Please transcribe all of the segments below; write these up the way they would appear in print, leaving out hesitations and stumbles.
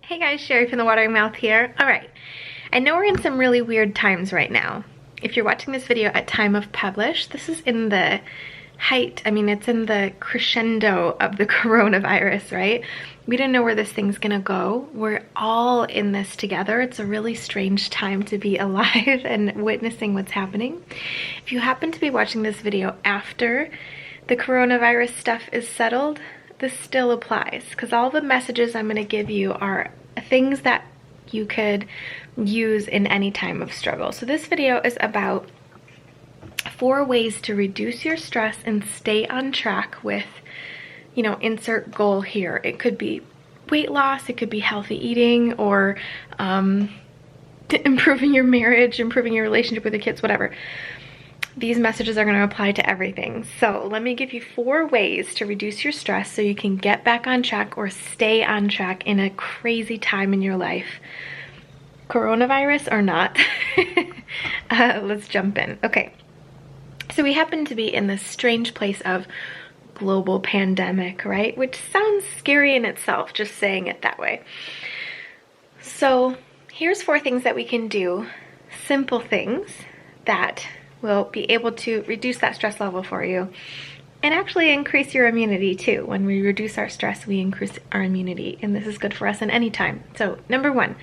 Hey guys, Sherry from the Watering Mouth here. All right, I know we're in some really weird times right now. If you're watching this video at time of publish, this is in the height, it's in the crescendo of the coronavirus, right? We don't know where this thing's gonna go. We're all in this together. It's a really strange time to be alive and witnessing what's happening. If you happen to be watching this video after the coronavirus stuff is settled, this still applies, because all the messages I'm going to give you are things that you could use in any time of struggle. So this video is about 4 ways to reduce your stress and stay on track with, insert goal here. It could be weight loss, it could be healthy eating, or improving your marriage, improving your relationship with your kids, whatever. These messages are going to apply to everything. So let me give you 4 ways to reduce your stress so you can get back on track or stay on track in a crazy time in your life. Coronavirus or not. Let's jump in. Okay. So we happen to be in this strange place of global pandemic, right? Which sounds scary in itself, just saying it that way. So here's 4 things that we can do. Simple things that will be able to reduce that stress level for you and actually increase your immunity too. When we reduce our stress, we increase our immunity, and this is good for us in any time. So number 1,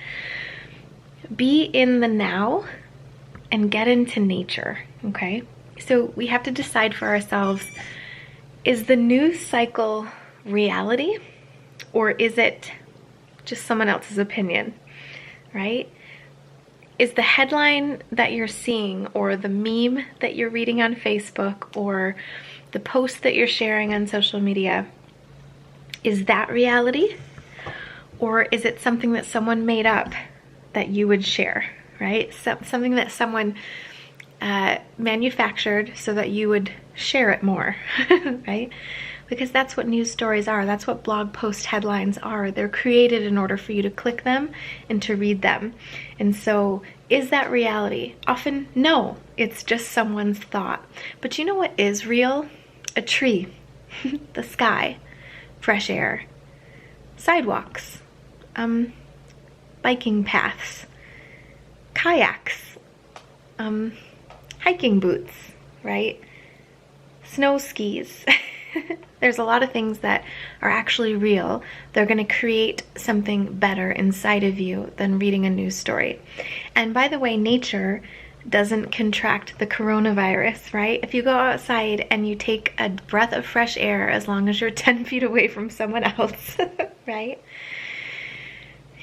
be in the now and get into nature, okay? So we have to decide for ourselves, is the news cycle reality or is it just someone else's opinion, right? Is the headline that you're seeing or the meme that you're reading on Facebook or the post that you're sharing on social media, is that reality? Or is it something that someone made up that you would share, right? So, something that someone manufactured so that you would share it more, right? Because that's what news stories are. That's what blog post headlines are. They're created in order for you to click them and to read them. And so, is that reality? Often, no. It's just someone's thought. But you know what is real? A tree, the sky, fresh air, sidewalks, biking paths, kayaks, hiking boots, right? Snow skis. There's a lot of things that are actually real. They're going to create something better inside of you than reading a news story. And by the way, nature doesn't contract the coronavirus, right? If you go outside and you take a breath of fresh air, as long as you're 10 feet away from someone else, right?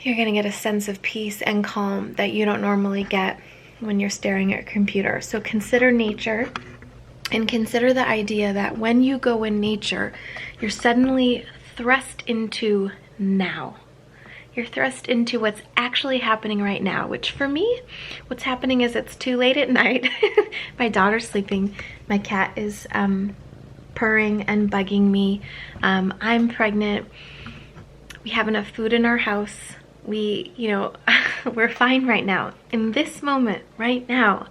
You're going to get a sense of peace and calm that you don't normally get when you're staring at a computer. So consider nature. And consider the idea that when you go in nature, you're suddenly thrust into now. You're thrust into what's actually happening right now, which for me, what's happening is it's too late at night. My daughter's sleeping. My cat is purring and bugging me. I'm pregnant. We have enough food in our house. We're fine right now. In this moment, right now,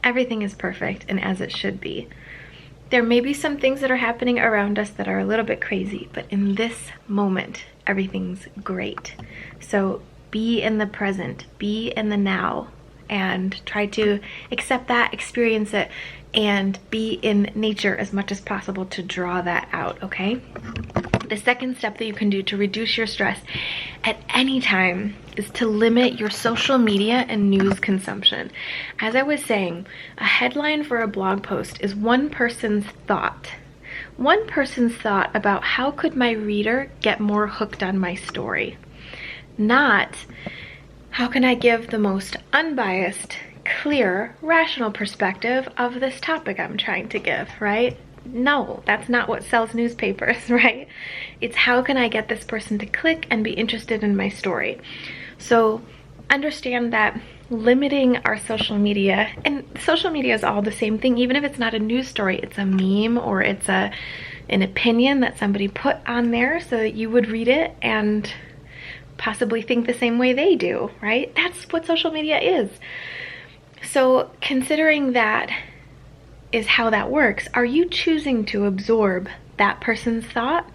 everything is perfect and as it should be. There may be some things that are happening around us that are a little bit crazy, but in this moment, everything's great. So be in the present, be in the now, and try to accept that, experience it, and be in nature as much as possible to draw that out, okay? The second step that you can do to reduce your stress at any time is to limit your social media and news consumption. As I was saying, a headline for a blog post is one person's thought. One person's thought about how could my reader get more hooked on my story. Not how can I give the most unbiased, clear, rational perspective of this topic I'm trying to give, right? No, that's not what sells newspapers, right? It's how can I get this person to click and be interested in my story. So understand that limiting our social media, and social media is all the same thing, even if it's not a news story, it's a meme or it's an opinion that somebody put on there so that you would read it and possibly think the same way they do, right? That's what social media is. So considering that is how that works, are you choosing to absorb that person's thought,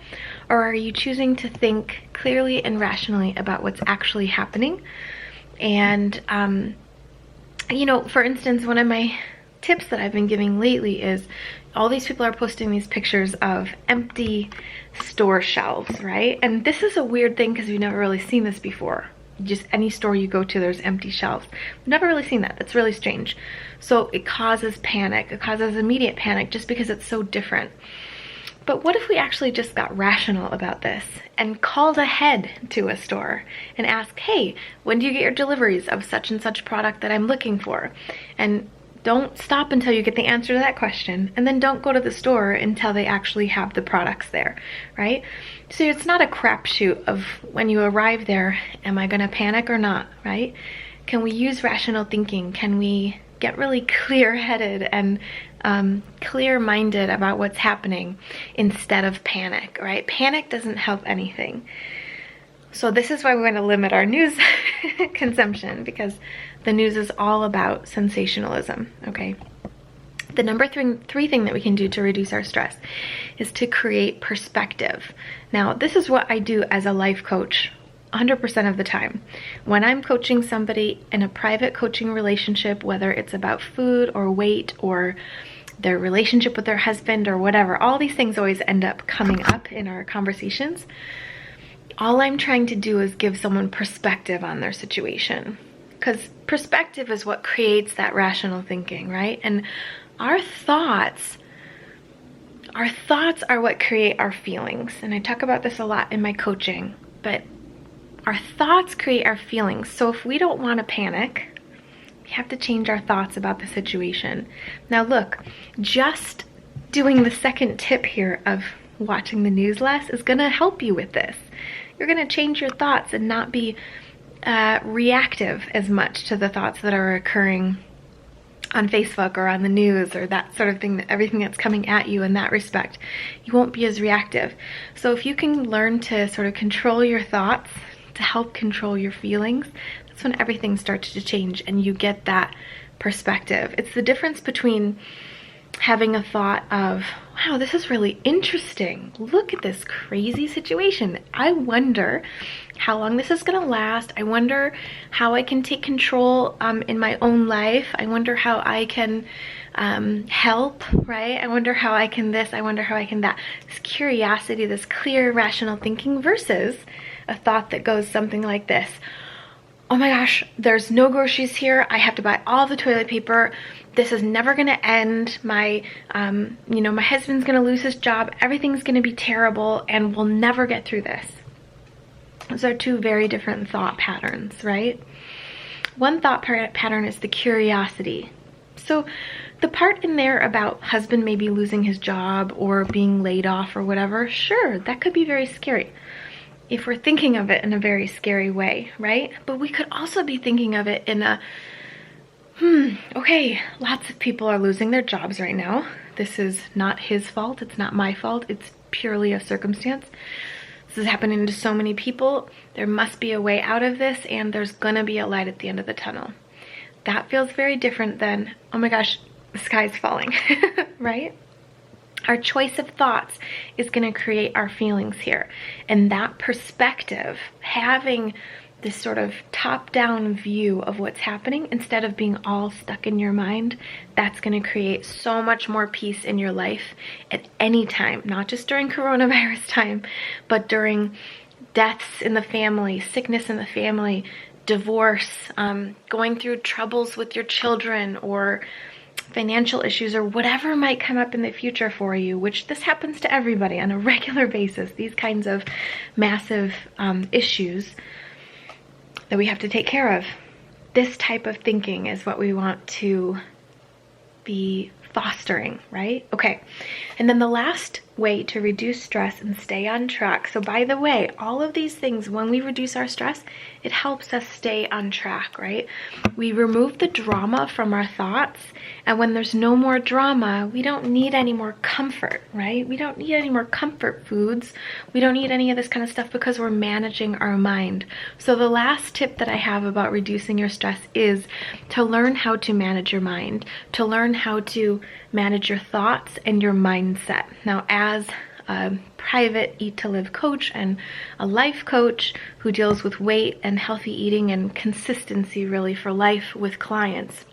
Or are you choosing to think clearly and rationally about what's actually happening? And, you know, for instance, one of my tips that I've been giving lately is all these people are posting these pictures of empty store shelves, right? And this is a weird thing because we've never really seen this before. Just any store you go to, there's empty shelves. Never really seen that. It's really strange. So it causes panic. It causes immediate panic just because it's so different. But what if we actually just got rational about this and called ahead to a store and asked, hey, when do you get your deliveries of such and such product that I'm looking for? And don't stop until you get the answer to that question, and then don't go to the store until they actually have the products there, right? So it's not a crapshoot of when you arrive there, am I gonna panic or not, right? Can we use rational thinking? Can we get really clear-headed and clear-minded about what's happening instead of panic, right? Panic doesn't help anything. So this is why we want to limit our news consumption, because the news is all about sensationalism, okay? The number three thing that we can do to reduce our stress is to create perspective. Now, this is what I do as a life coach 100% of the time. When I'm coaching somebody in a private coaching relationship, whether it's about food or weight or their relationship with their husband or whatever, all these things always end up coming up in our conversations. All I'm trying to do is give someone perspective on their situation, because perspective is what creates that rational thinking, right? And our thoughts are what create our feelings. And I talk about this a lot in my coaching, but our thoughts create our feelings. So if we don't want to panic, we have to change our thoughts about the situation. Now look, just doing the second tip here of watching the news less is going to help you with this. You're going to change your thoughts and not be reactive as much to the thoughts that are occurring on Facebook or on the news or that sort of thing, everything that's coming at you in that respect. You won't be as reactive. So if you can learn to sort of control your thoughts to help control your feelings, that's when everything starts to change and you get that perspective. It's the difference between having a thought of, wow, this is really interesting. Look at this crazy situation. I wonder how long this is gonna last. I wonder how I can take control in my own life. I wonder how I can help, right? I wonder how I can this, I wonder how I can that. This curiosity, this clear, rational thinking versus a thought that goes something like this. Oh my gosh, there's no groceries here. I have to buy all the toilet paper. This is never gonna end. My husband's gonna lose his job. Everything's gonna be terrible and we'll never get through this. Those are two very different thought patterns, right? One thought pattern is the curiosity. So the part in there about husband maybe losing his job or being laid off or whatever, sure, that could be very scary if we're thinking of it in a very scary way, right? But we could also be thinking of it in a, okay, lots of people are losing their jobs right now. This is not his fault. It's not my fault. It's purely a circumstance. This is happening to so many people. There must be a way out of this, and there's gonna be a light at the end of the tunnel. That feels very different than, oh my gosh, the sky's falling, right? Our choice of thoughts is going to create our feelings here. And that perspective, having this sort of top-down view of what's happening instead of being all stuck in your mind, that's going to create so much more peace in your life at any time, not just during coronavirus time, but during deaths in the family, sickness in the family, divorce, going through troubles with your children, or financial issues, or whatever might come up in the future for you, which this happens to everybody on a regular basis, these kinds of massive issues that we have to take care of. This type of thinking is what we want to be fostering, right? Okay, and then the last way to reduce stress and stay on track. So by the way, all of these things, when we reduce our stress, it helps us stay on track, right? We remove the drama from our thoughts, and when there's no more drama, we don't need any more comfort, right? We don't need any more comfort foods. We don't need any of this kind of stuff because we're managing our mind. So the last tip that I have about reducing your stress is to learn how to manage your mind, to learn how to manage your thoughts and your mindset. Now, as a private Eat to Live coach and a life coach who deals with weight and healthy eating and consistency really for life with clients.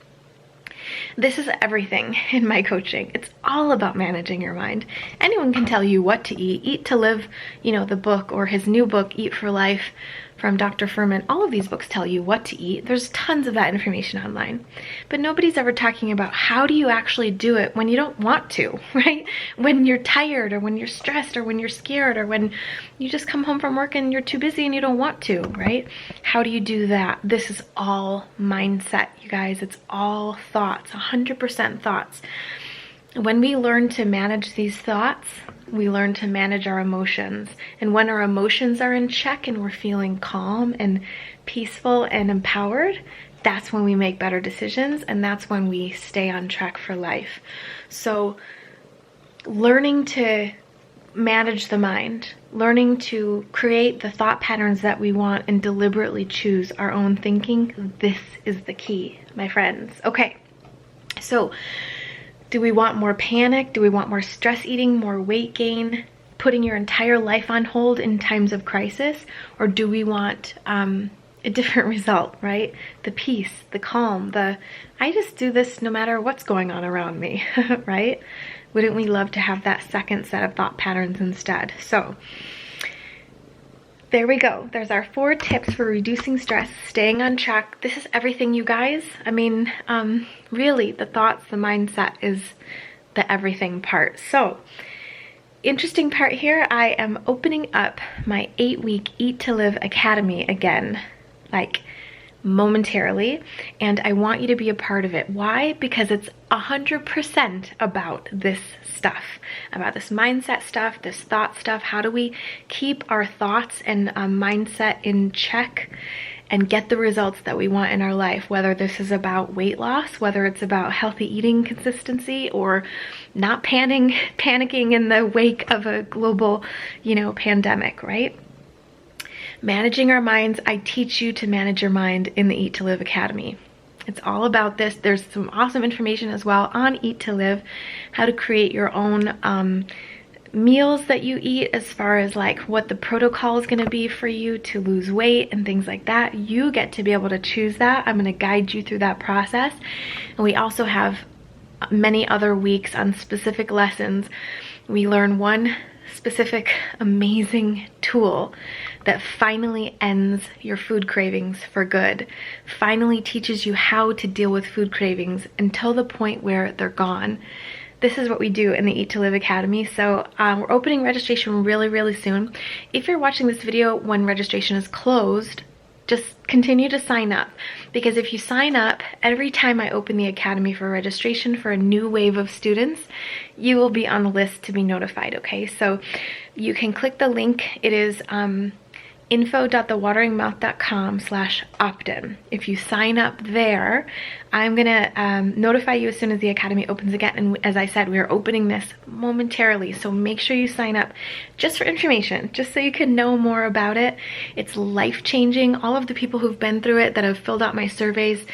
This is everything in my coaching. It's all about managing your mind. Anyone can tell you what to eat. Eat to Live, you know, the book, or his new book, Eat for Life, from Dr. Furman. All of these books tell you what to eat. There's tons of that information online. But nobody's ever talking about how do you actually do it when you don't want to, right? When you're tired, or when you're stressed, or when you're scared, or when you just come home from work and you're too busy and you don't want to, right? How do you do that? This is all mindset, you guys. It's all thoughts, 100% thoughts. When we learn to manage these thoughts, we learn to manage our emotions. And when our emotions are in check and we're feeling calm and peaceful and empowered, that's when we make better decisions, and that's when we stay on track for life. So learning to manage the mind, learning to create the thought patterns that we want and deliberately choose our own thinking, this is the key, my friends. Okay, so do we want more panic? Do we want more stress eating, more weight gain, putting your entire life on hold in times of crisis? Or do we want a different result, right? The peace, the calm, I just do this no matter what's going on around me, right? Wouldn't we love to have that second set of thought patterns instead? So there we go. There's our 4 tips for reducing stress, staying on track. This is everything, you guys. I mean, really, the thoughts, the mindset is the everything part. So, interesting part here, I am opening up my 8-week Eat to Live Academy again, like momentarily, and I want you to be a part of it. Why? Because it's 100% about this stuff, about this mindset stuff, this thought stuff. How do we keep our thoughts and mindset in check and get the results that we want in our life, whether this is about weight loss, whether it's about healthy eating consistency, or not panicking in the wake of a global, you know, pandemic, right? Managing our minds. I teach you to manage your mind in the Eat to Live Academy. It's all about this. There's some awesome information as well on Eat to Live, how to create your own meals that you eat, as far as like what the protocol is going to be for you to lose weight and things like that. You get to be able to choose that. I'm going to guide you through that process. And we also have many other weeks on specific lessons. We learn one specific amazing tool that finally ends your food cravings for good, finally teaches you how to deal with food cravings until the point where they're gone. This is what we do in the Eat to Live Academy. So we're opening registration really, really soon. If you're watching this video when registration is closed, just continue to sign up, because if you sign up every time I open the Academy for registration for a new wave of students, you will be on the list to be notified, okay? So you can click the link. It is info.thewateringmouth.com/opt-in. If you sign up there, I'm gonna notify you as soon as the Academy opens again. And as I said, we are opening this momentarily, so make sure you sign up just for information, just so you can know more about it. It's life-changing. All of the people who've been through it that have filled out my surveys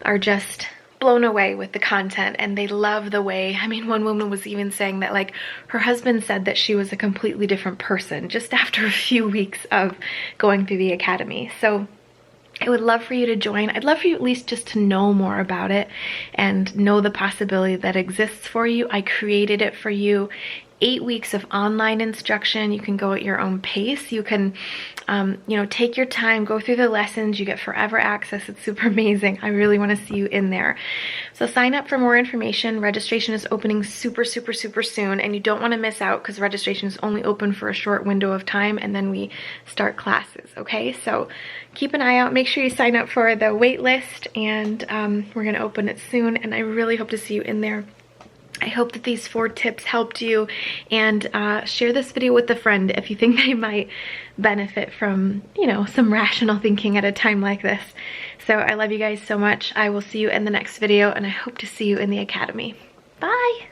are just blown away with the content, and they love the way, I mean, one woman was even saying that like her husband said that she was a completely different person just after a few weeks of going through the Academy. So I would love for you to join. I'd love for you at least just to know more about it and know the possibility that exists for you. I created it for you. 8 weeks of online instruction. You can go at your own pace. You can, you know, take your time, go through the lessons. You get forever access. It's super amazing. I really want to see you in there. So sign up for more information. Registration is opening super, super, super soon, and you don't want to miss out because registration is only open for a short window of time, and then we start classes, okay? So keep an eye out. Make sure you sign up for the wait list, and we're going to open it soon, and I really hope to see you in there. I hope that these 4 tips helped you, and share this video with a friend if you think they might benefit from, you know, some rational thinking at a time like this. So I love you guys so much. I will see you in the next video, and I hope to see you in the Academy. Bye!